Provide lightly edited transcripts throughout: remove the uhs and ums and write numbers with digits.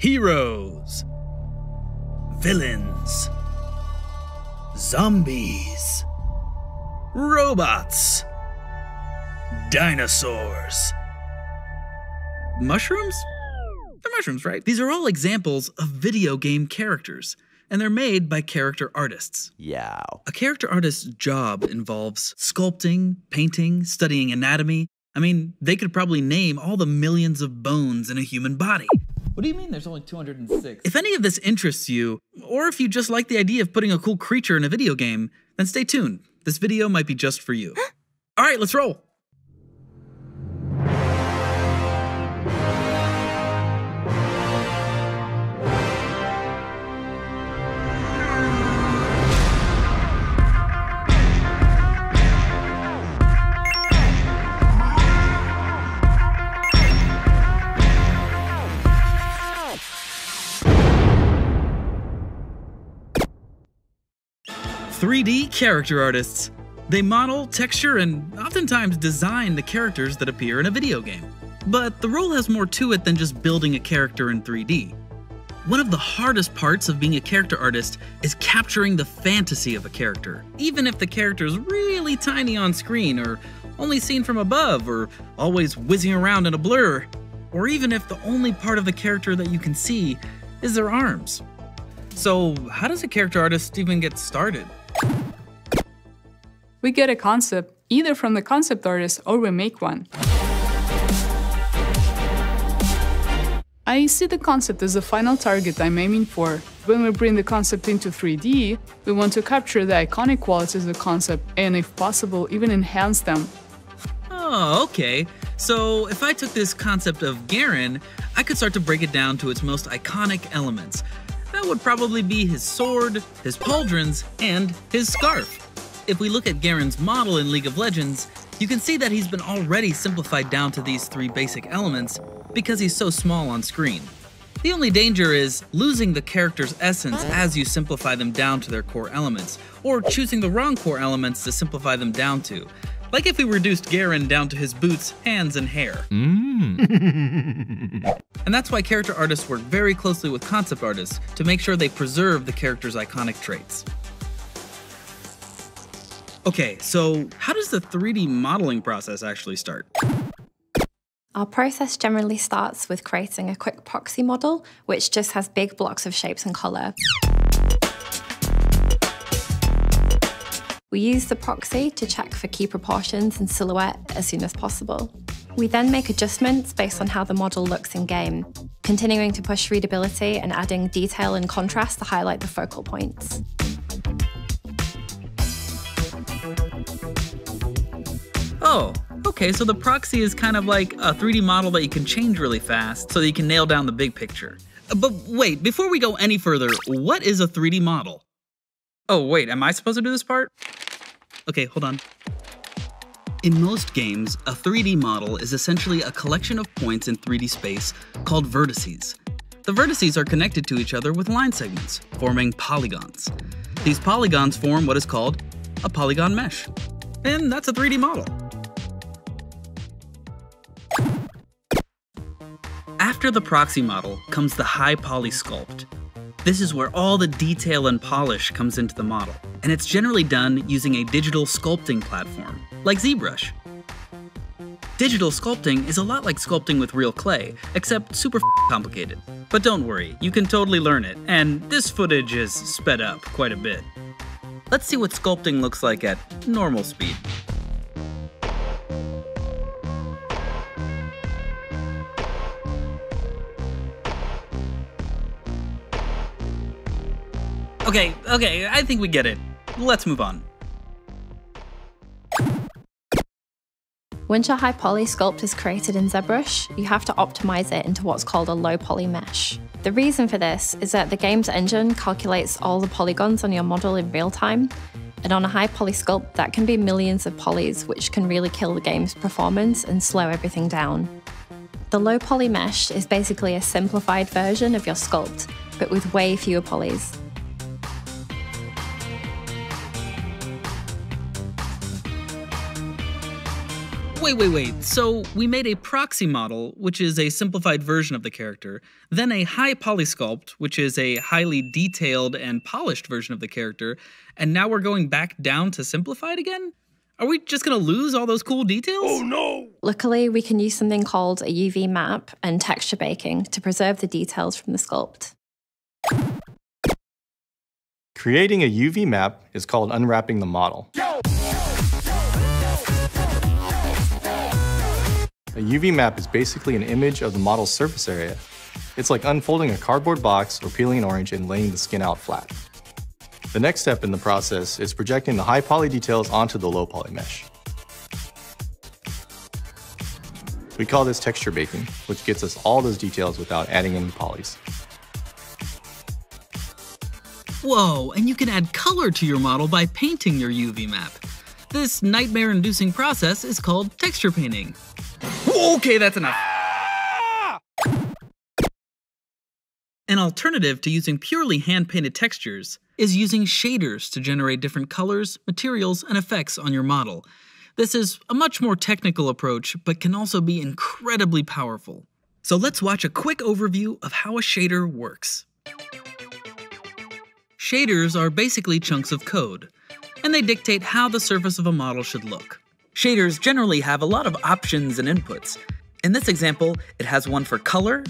heroes, villains, zombies, robots, dinosaurs, mushrooms? They're mushrooms, right? These are all examples of video game characters, and they're made by character artists. Yeah. A character artist's job involves sculpting, painting, studying anatomy. I mean, they could probably name all the millions of bones in a human body. What do you mean there's only 206? If any of this interests you, or if you just like the idea of putting a cool creature in a video game, then stay tuned. This video might be just for you. All right, let's roll. .3D character artists. They model, texture, and oftentimes design the characters that appear in a video game. But the role has more to it than just building a character in 3D. One of the hardest parts of being a character artist is capturing the fantasy of a character, even if the character is really tiny on screen, or only seen from above, or always whizzing around in a blur, or even if the only part of the character that you can see is their arms. So how does a character artist even get started? We get a concept, either from the concept artist or we make one. I see the concept as the final target I'm aiming for. When we bring the concept into 3D, we want to capture the iconic qualities of the concept and, if possible, even enhance them. Oh, okay. So if I took this concept of Garen, I could start to break it down to its most iconic elements. That would probably be his sword, his pauldrons, and his scarf. If we look at Garen's model in League of Legends, you can see that he's been already simplified down to these three basic elements because he's so small on screen. The only danger is losing the character's essence as you simplify them down to their core elements, or choosing the wrong core elements to simplify them down to. Like if we reduced Garen down to his boots, hands, and hair. And that's why character artists work very closely with concept artists to make sure they preserve the character's iconic traits. Okay, so how does the 3D modeling process actually start? Our process generally starts with creating a quick proxy model, which just has big blocks of shapes and color. We use the proxy to check for key proportions and silhouette as soon as possible. We then make adjustments based on how the model looks in-game, continuing to push readability and adding detail and contrast to highlight the focal points. Oh, okay, so the proxy is kind of like a 3D model that you can change really fast so that you can nail down the big picture. But wait, before we go any further, what is a 3D model? Oh wait, am I supposed to do this part? Okay, hold on. In most games, a 3D model is essentially a collection of points in 3D space called vertices. The vertices are connected to each other with line segments, forming polygons. These polygons form what is called a polygon mesh. And that's a 3D model. After the proxy model comes the high poly sculpt. This is where all the detail and polish comes into the model, and it's generally done using a digital sculpting platform, like ZBrush. Digital sculpting is a lot like sculpting with real clay, except super complicated. But don't worry, you can totally learn it, and this footage is sped up quite a bit. Let's see what sculpting looks like at normal speed. Okay, I think we get it. Let's move on. Once your high poly sculpt is created in ZBrush, you have to optimize it into what's called a low poly mesh. The reason for this is that the game's engine calculates all the polygons on your model in real time, and on a high poly sculpt, that can be millions of polys, which can really kill the game's performance and slow everything down. The low poly mesh is basically a simplified version of your sculpt, but with way fewer polys. Wait. So we made a proxy model, which is a simplified version of the character, then a high poly sculpt, which is a highly detailed and polished version of the character, and now we're going back down to simplified again? Are we just gonna lose all those cool details? Oh no! Luckily, we can use something called a UV map and texture baking to preserve the details from the sculpt. Creating a UV map is called unwrapping the model. A UV map is basically an image of the model's surface area. It's like unfolding a cardboard box or peeling an orange and laying the skin out flat. The next step in the process is projecting the high poly details onto the low poly mesh. We call this texture baking, which gets us all those details without adding any polys. Whoa, and you can add color to your model by painting your UV map. This nightmare-inducing process is called texture painting. Okay, that's enough. An alternative to using purely hand-painted textures is using shaders to generate different colors, materials, and effects on your model. This is a much more technical approach, but can also be incredibly powerful. So let's watch a quick overview of how a shader works. Shaders are basically chunks of code, and they dictate how the surface of a model should look. Shaders generally have a lot of options and inputs. In this example, it has one for color,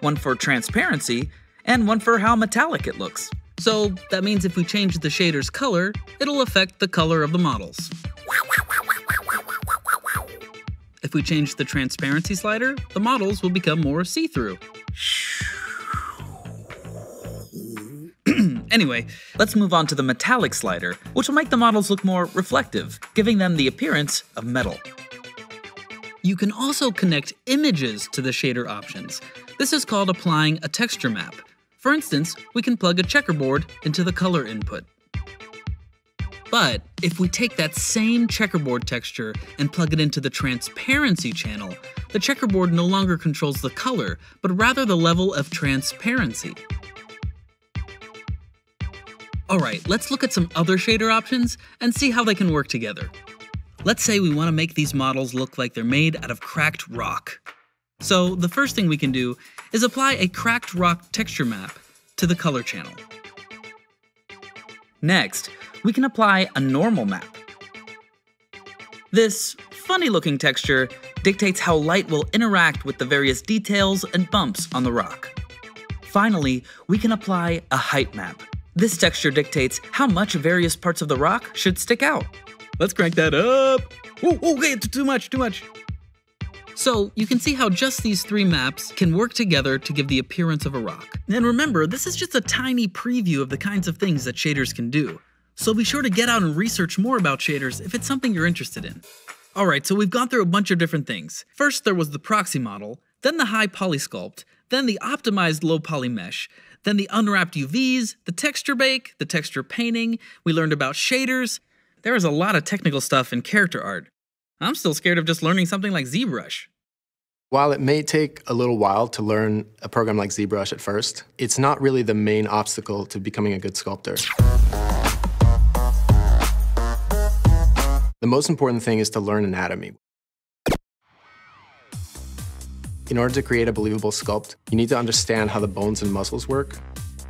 one for transparency, and one for how metallic it looks. So that means if we change the shader's color, it'll affect the color of the models. If we change the transparency slider, the models will become more see-through. Anyway, let's move on to the metallic slider, which will make the models look more reflective, giving them the appearance of metal. You can also connect images to the shader options. This is called applying a texture map. For instance, we can plug a checkerboard into the color input. But if we take that same checkerboard texture and plug it into the transparency channel, the checkerboard no longer controls the color, but rather the level of transparency. Alright, let's look at some other shader options and see how they can work together. Let's say we want to make these models look like they're made out of cracked rock. So the first thing we can do is apply a cracked rock texture map to the color channel. Next, we can apply a normal map. This funny-looking texture dictates how light will interact with the various details and bumps on the rock. Finally, we can apply a height map. This texture dictates how much various parts of the rock should stick out. Let's crank that up. Okay, too much. So you can see how just these three maps can work together to give the appearance of a rock. And remember, this is just a tiny preview of the kinds of things that shaders can do. So be sure to get out and research more about shaders if it's something you're interested in. Alright, so we've gone through a bunch of different things. First there was the proxy model, then the high poly sculpt, then the optimized low poly mesh, then the unwrapped UVs, the texture bake, the texture painting, we learned about shaders. There is a lot of technical stuff in character art. I'm still scared of just learning something like ZBrush. While it may take a little while to learn a program like ZBrush at first, it's not really the main obstacle to becoming a good sculptor. The most important thing is to learn anatomy. In order to create a believable sculpt, you need to understand how the bones and muscles work,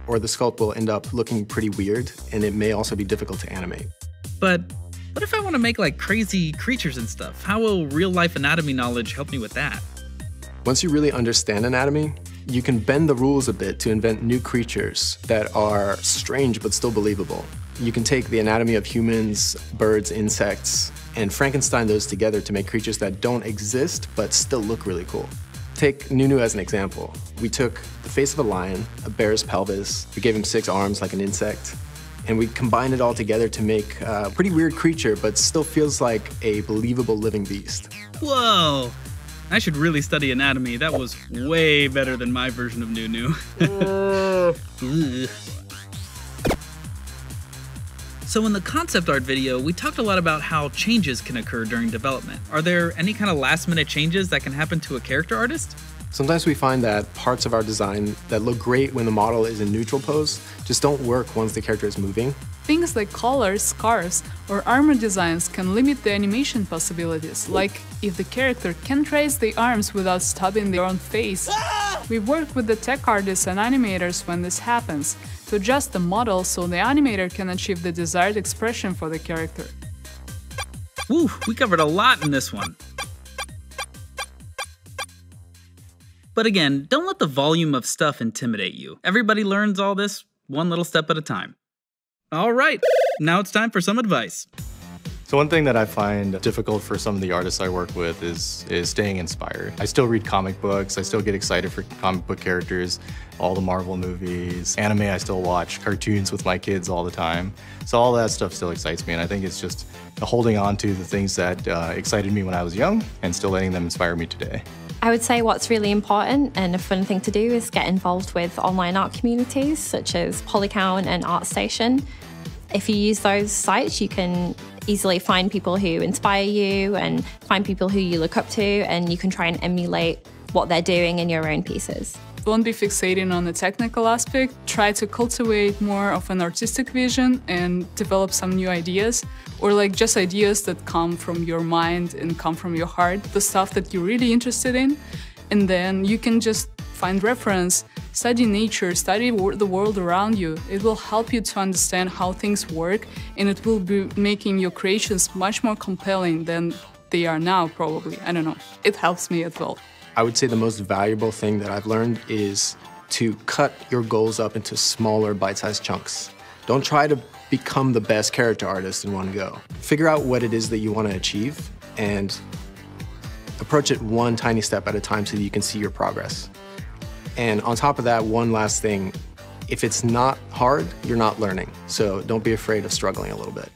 or the sculpt will end up looking pretty weird, and it may also be difficult to animate. But what if I want to make like crazy creatures and stuff? How will real-life anatomy knowledge help me with that? Once you really understand anatomy, you can bend the rules a bit to invent new creatures that are strange but still believable. You can take the anatomy of humans, birds, insects, and Frankenstein those together to make creatures that don't exist but still look really cool. Take Nunu as an example. We took the face of a lion, a bear's pelvis, we gave him 6 arms like an insect, and we combined it all together to make a pretty weird creature but still feels like a believable living beast. Whoa! I should really study anatomy. That was way better than my version of Nunu. So in the concept art video, we talked a lot about how changes can occur during development. Are there any kind of last-minute changes that can happen to a character artist? Sometimes we find that parts of our design that look great when the model is in neutral pose just don't work once the character is moving. Things like collars, scarves, or armor designs can limit the animation possibilities, like if the character can't raise the arms without stopping their own face. We work with the tech artists and animators when this happens, to adjust the model so the animator can achieve the desired expression for the character. Woo, we covered a lot in this one. But again, don't let the volume of stuff intimidate you. Everybody learns all this one little step at a time. All right, now it's time for some advice. So one thing that I find difficult for some of the artists I work with is staying inspired. I still read comic books, I still get excited for comic book characters, all the Marvel movies, anime I still watch, cartoons with my kids all the time. So all that stuff still excites me, and I think it's just holding on to the things that excited me when I was young and still letting them inspire me today. I would say what's really important and a fun thing to do is get involved with online art communities such as Polycount and ArtStation. If you use those sites, you can easily find people who inspire you and find people who you look up to, and you can try and emulate what they're doing in your own pieces. Don't be fixating on the technical aspect. Try to cultivate more of an artistic vision and develop some new ideas, or like just ideas that come from your mind and come from your heart, the stuff that you're really interested in. And then you can just find reference, study nature, study the world around you. It will help you to understand how things work, and it will be making your creations much more compelling than they are now, probably. I don't know. It helps me as well. I would say the most valuable thing that I've learned is to cut your goals up into smaller bite-sized chunks. Don't try to become the best character artist in one go. Figure out what it is that you want to achieve and approach it one tiny step at a time so that you can see your progress. And on top of that, one last thing, if it's not hard, you're not learning. So don't be afraid of struggling a little bit.